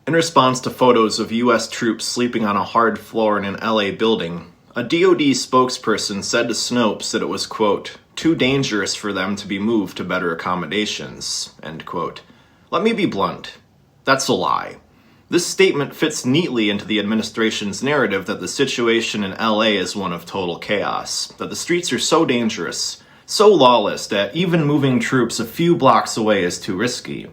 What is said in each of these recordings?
In response to photos of U.S. troops sleeping on a hard floor in an LA building, a DoD spokesperson said to Snopes that it was, quote, too dangerous for them to be moved to better accommodations, end quote. Let me be blunt. That's a lie. This statement fits neatly into the administration's narrative that the situation in LA is one of total chaos, that the streets are so dangerous, so lawless that even moving troops a few blocks away is too risky.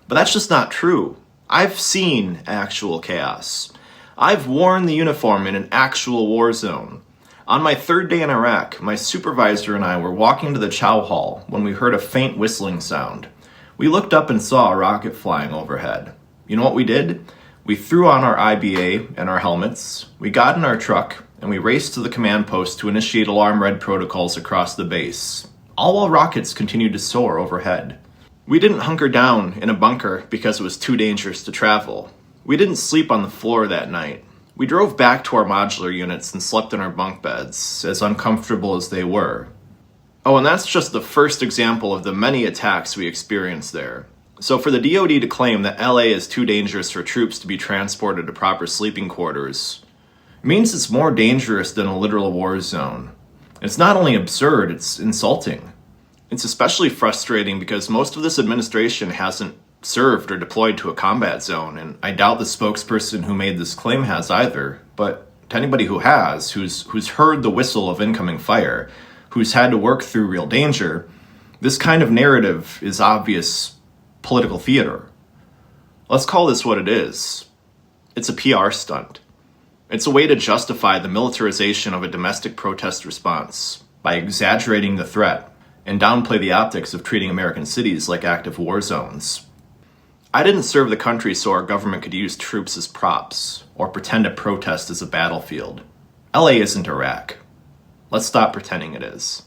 But that's just not true. I've seen actual chaos. I've worn the uniform in an actual war zone. On my third day in Iraq, my supervisor and I were walking to the chow hall when we heard a faint whistling sound. We looked up and saw a rocket flying overhead. You know what we did? We threw on our IBA and our helmets, we got in our truck, and we raced to the command post to initiate alarm red protocols across the base, all while rockets continued to soar overhead. We didn't hunker down in a bunker because it was too dangerous to travel. We didn't sleep on the floor that night. We drove back to our modular units and slept in our bunk beds, as uncomfortable as they were. Oh, and that's just the first example of the many attacks we experienced there. So for the DoD to claim that LA is too dangerous for troops to be transported to proper sleeping quarters means it's more dangerous than a literal war zone. It's not only absurd, it's insulting. It's especially frustrating because most of this administration hasn't served or deployed to a combat zone, and I doubt the spokesperson who made this claim has either. But to anybody who has, who's heard the whistle of incoming fire, who's had to work through real danger, this kind of narrative is obvious political theater. Let's call this what it is. It's a PR stunt. It's a way to justify the militarization of a domestic protest response by exaggerating the threat and downplay the optics of treating American cities like active war zones. I didn't serve the country so our government could use troops as props or pretend a protest is a battlefield. LA isn't Iraq. Let's stop pretending it is.